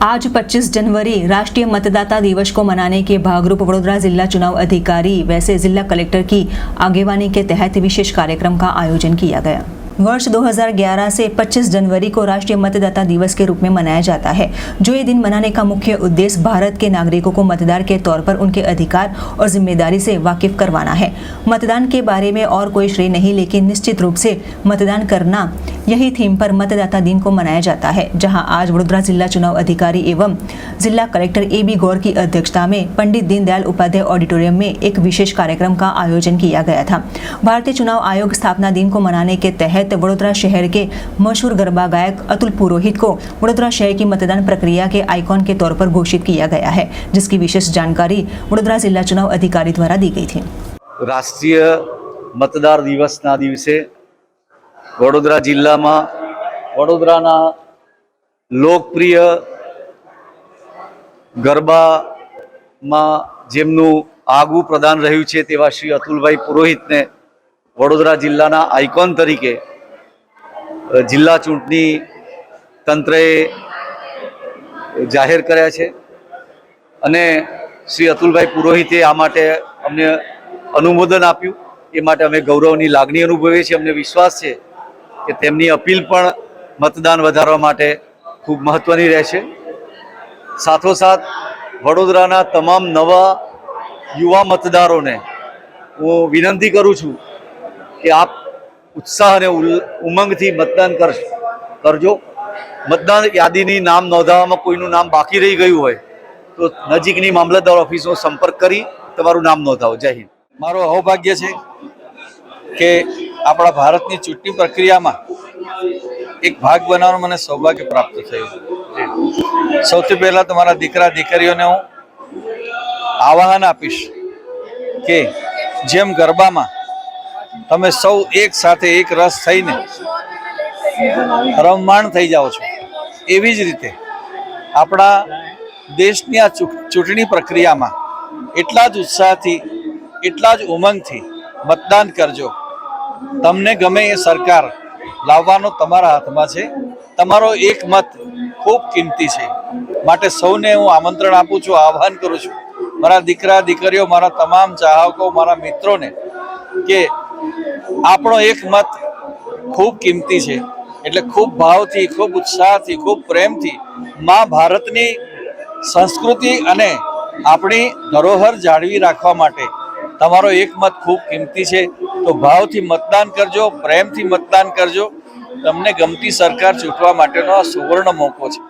आज 25 जनवरी राष्ट्रीय मतदाता दिवस को मनाने के भागरूप वडोदरा जिला चुनाव अधिकारी वैसे जिला कलेक्टर की आगेवानी के तहत विशेष कार्यक्रम का आयोजन किया गया। वर्ष 2011 से 25 जनवरी को राष्ट्रीय मतदाता दिवस के रूप में मनाया जाता है, जो ये दिन मनाने का मुख्य उद्देश्य भारत के नागरिकों को मतदार के तौर पर उनके अधिकार और जिम्मेदारी से वाकिफ करवाना है। मतदान के बारे में और कोई श्रेय नहीं, लेकिन निश्चित रूप से मतदान करना, यही थीम पर मतदाता दिन को मनाया जाता है। जहां आज वडोदरा जिला चुनाव अधिकारी एवं जिला कलेक्टर AB गौर की अध्यक्षता में पंडित दीनदयाल उपाध्याय ऑडिटोरियम में एक विशेष कार्यक्रम का आयोजन किया गया था। भारतीय चुनाव आयोग स्थापना दिन को मनाने के तहत वडोदरा शहर के मशहूर गरबा गायक अतुल पुरोहित को वडोदरा शहर की मतदान प्रक्रिया के आइकॉन के तौर पर घोषित किया गया है, जिसकी विशेष जानकारी वडोदरा जिला चुनाव अधिकारी द्वारा दी गई थी। राष्ट्रीय मतदार दिवसना दिवसे वडोदरा जिल्लामां वडोदराना लोकप्रिय गरबामां जेमनुं આગવું પ્રદાન રહ્યું છે તેવા શ્રી અતુલભાઈ પુરોહિતને વડોદરા જિલ્લાના આઇકોન તરીકે જિલ્લા ચૂંટણી તંત્રએ જાહેર કર્યા છે અને શ્રી અતુલભાઈ પુરોહિતે આ માટે અમને અનુમોદન આપ્યું। એ માટે અમે ગૌરવની લાગણી અનુભવીએ છીએ। અમને વિશ્વાસ છે કે તેમની અપીલ પણ મતદાન વધારવા માટે ખૂબ મહત્વની રહેશે। સાથોસાથ વડોદરાના તમામ નવા યુવા મતદારોને હું વિનંતી કરું છું કે આપ उत्साह અને ઉમંગથી મતદાન કરજો। મતદાન યાદીની નામ નોંધાવવામાં કોઈનું નામ બાકી રહી ગયું હોય તો નજીકની મામલતદાર ઓફિસનો સંપર્ક કરી તમારું નામ નોંધાવો। જય હિન્દ। મારો સૌભાગ્ય છે કે આપણા ભારતની ચૂંટણી પ્રક્રિયામાં એક ભાગ બનાવવાનું મને સૌભાગ્ય પ્રાપ્ત થયું। સૌથી પહેલાં તો મારા દીકરા દીકરીઓને હું આહ્વાન આપીશ કે જેમ ગરબામાં તમે સૌ એક સાથે એક રસ થઈને રમમાણ થઈ જાઓ છો, એવી જ રીતે આપણા દેશની આ ચૂંટણી પ્રક્રિયામાં એટલા જ ઉત્સાહથી, એટલા જ ઉમંગથી મતદાન કરજો। તમને ગમે એ સરકાર લાવવાનો તમારા હાથમાં છે। તમારો એક મત ખૂબ કિંમતી છે, માટે સૌને હું આમંત્રણ આપું છું, આહ્વાન કરું છું, મારા દીકરા દીકરીઓ, મારા તમામ ચાહકો, મારા મિત્રોને કે આપણો એક મત ખૂબ કિંમતી છે। એટલે ખૂબ ભાવથી, ખૂબ ઉત્સાહથી, ખૂબ પ્રેમથી માં ભારતની સંસ્કૃતિ અને આપણી ધરોહર જાળવી રાખવા માટે તમારો એક મત ખૂબ કિંમતી છે। તો ભાવથી મતદાન કરજો, પ્રેમથી મતદાન કરજો। તમને ગમતી સરકાર ચૂંટવા માટેનો આ સુવર્ણ મોકો છે।